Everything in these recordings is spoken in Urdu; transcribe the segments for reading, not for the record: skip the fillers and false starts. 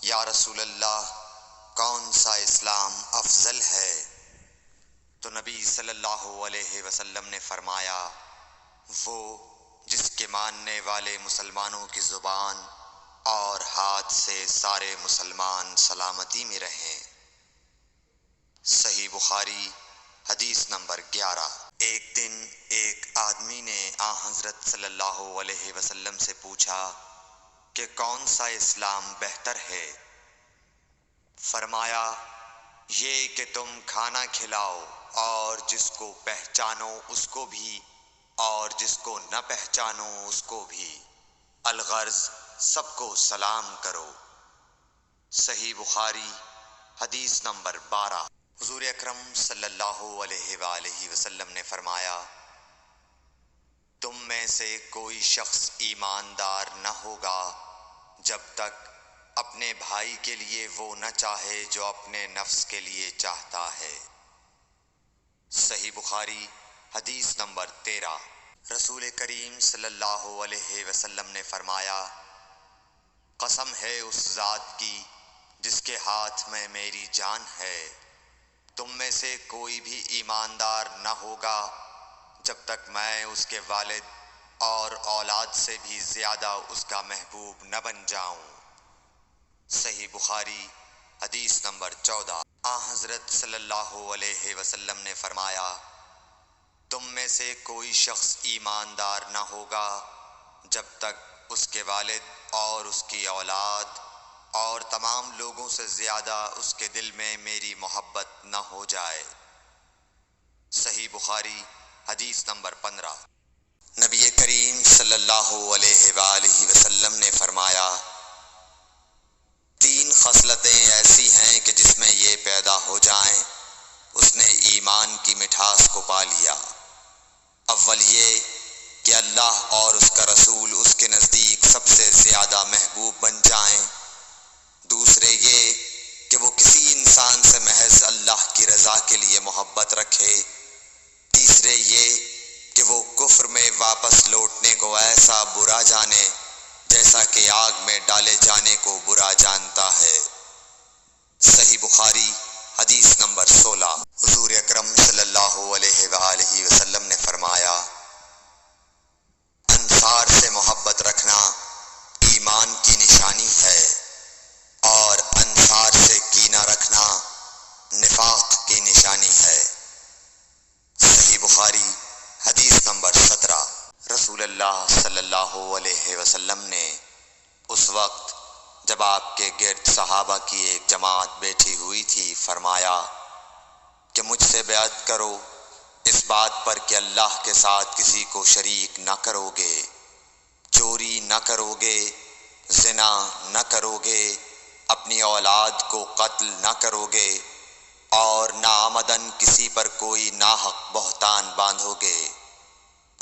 یا رسول اللہ، کون سا اسلام افضل ہے؟ تو نبی صلی اللہ علیہ وسلم نے فرمایا، وہ جس کے ماننے والے مسلمانوں کی زبان اور ہاتھ سے سارے مسلمان سلامتی میں رہیں۔ صحیح بخاری حدیث نمبر 11۔ ایک دن ایک آدمی نے حضرت صلی اللہ علیہ وسلم سے پوچھا کہ کون سا اسلام بہتر ہے؟ فرمایا، یہ کہ تم کھانا کھلاؤ اور جس کو پہچانو اس کو بھی اور جس کو نہ پہچانو اس کو بھی، الغرض سب کو سلام کرو۔ صحیح بخاری حدیث نمبر 12۔ حضور اکرم صلی اللہ علیہ وآلہ وسلم نے فرمایا، تم میں سے کوئی شخص ایماندار نہ ہوگا جب تک اپنے بھائی کے لیے وہ نہ چاہے جو اپنے نفس کے لیے چاہتا ہے۔ صحیح بخاری حدیث نمبر 13۔ رسول کریم صلی اللہ علیہ وسلم نے فرمایا، قسم ہے اس ذات کی جس کے ہاتھ میں میری جان ہے، تم میں سے کوئی بھی ایماندار نہ ہوگا جب تک میں اس کے والد اور اولاد سے بھی زیادہ اس کا محبوب نہ بن جاؤں۔ صحیح بخاری حدیث نمبر 14۔ حضرت صلی اللہ علیہ وسلم نے فرمایا، تم میں سے کوئی شخص ایماندار نہ ہوگا جب تک اس کے والد اور اس کی اولاد اور تمام لوگوں سے زیادہ اس کے دل میں میری محبت نہ ہو جائے۔ صحیح بخاری حدیث نمبر 15۔ نبی کریم صلی اللہ علیہ وآلہ وسلم نے فرمایا، تین خصلتیں ایسی ہیں کہ جس میں یہ پیدا ہو جائیں اس نے ایمان کی مٹھاس کو پا لیا۔ اول یہ کہ اللہ اور اس کا رسول اس کے نزدیک سب سے زیادہ محبوب بن جائیں۔ دوسرے یہ کہ وہ کسی انسان سے محض اللہ کی رضا کے لیے محبت رکھے۔ تیسرے یہ کہ وہ کفر میں واپس لوٹنے کو ایسا برا جانے جیسا کہ آگ میں ڈالے جانے کو برا جانتا ہے۔ صحیح بخاری حدیث نمبر 16۔ حضور اکرم صلی اللہ علیہ وآلہ وسلم نے فرمایا، انصار سے محبت رکھنا ایمان کی نشانی ہے اور انصار سے کینہ رکھنا نفاق کی نشانی ہے۔ صحیح بخاری حدیث نمبر 17۔ رسول اللہ صلی اللہ علیہ وسلم نے اس وقت جب آپ کے گرد صحابہ کی ایک جماعت بیٹھی ہوئی تھی فرمایا کہ مجھ سے بیعت کرو اس بات پر کہ اللہ کے ساتھ کسی کو شریک نہ کرو گے، چوری نہ کرو گے، زنا نہ کرو گے، اپنی اولاد کو قتل نہ کرو گے اور ناعمدن کسی پر کوئی ناحق بہتان باندھو گے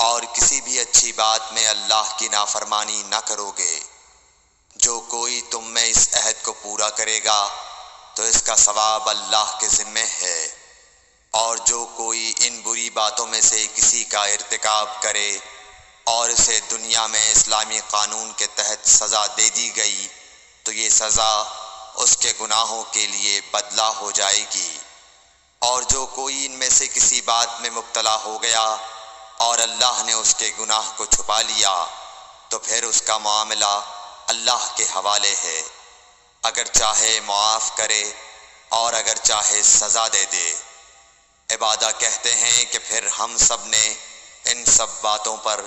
اور کسی بھی اچھی بات میں اللہ کی نافرمانی نہ کرو گے۔ جو کوئی تم میں اس عہد کو پورا کرے گا تو اس کا ثواب اللہ کے ذمہ ہے، اور جو کوئی ان بری باتوں میں سے کسی کا ارتکاب کرے اور اسے دنیا میں اسلامی قانون کے تحت سزا دے دی گئی تو یہ سزا اس کے گناہوں کے لیے بدلہ ہو جائے گی، اور جو کوئی ان میں سے کسی بات میں مبتلا ہو گیا اور اللہ نے اس کے گناہ کو چھپا لیا تو پھر اس کا معاملہ اللہ کے حوالے ہے، اگر چاہے معاف کرے اور اگر چاہے سزا دے دے۔ عبادہ کہتے ہیں کہ پھر ہم سب نے ان سب باتوں پر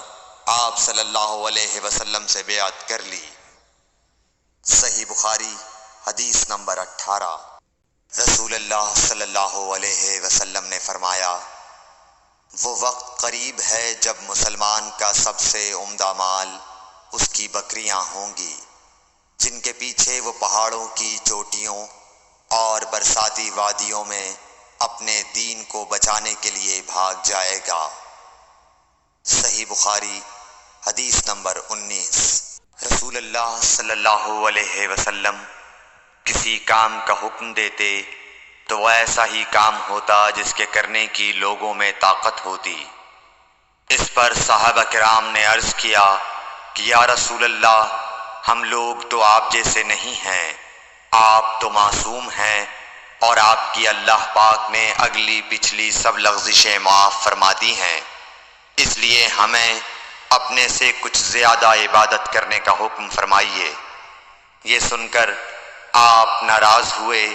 آپ صلی اللہ علیہ وسلم سے بیعت کر لی۔ صحیح بخاری حدیث نمبر 18۔ رسول اللہ صلی اللہ علیہ وسلم نے فرمایا، وہ وقت قریب ہے جب مسلمان کا سب سے عمدہ مال اس کی بکریاں ہوں گی، جن کے پیچھے وہ پہاڑوں کی چوٹیوں اور برساتی وادیوں میں اپنے دین کو بچانے کے لیے بھاگ جائے گا۔ صحیح بخاری حدیث نمبر 19۔ رسول اللہ صلی اللہ علیہ وسلم کسی کام کا حکم دیتے تو وہ ایسا ہی کام ہوتا جس کے کرنے کی لوگوں میں طاقت ہوتی۔ اس پر صحابہ کرام نے عرض کیا کہ یا رسول اللہ، ہم لوگ تو آپ جیسے نہیں ہیں، آپ تو معصوم ہیں اور آپ کی اللہ پاک نے اگلی پچھلی سب لغزشیں معاف فرما دی ہیں، اس لیے ہمیں اپنے سے کچھ زیادہ عبادت کرنے کا حکم فرمائیے۔ یہ سن کر آپ ناراض ہوئے،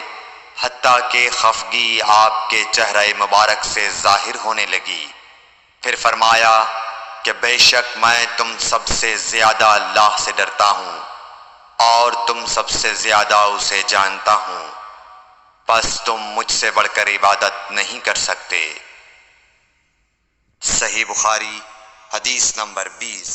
حتیٰ کہ خفگی آپ کے چہرہ مبارک سے ظاہر ہونے لگی۔ پھر فرمایا کہ بے شک میں تم سب سے زیادہ اللہ سے ڈرتا ہوں اور تم سب سے زیادہ اسے جانتا ہوں، پس تم مجھ سے بڑھ کر عبادت نہیں کر سکتے۔ صحیح بخاری حدیث نمبر 20۔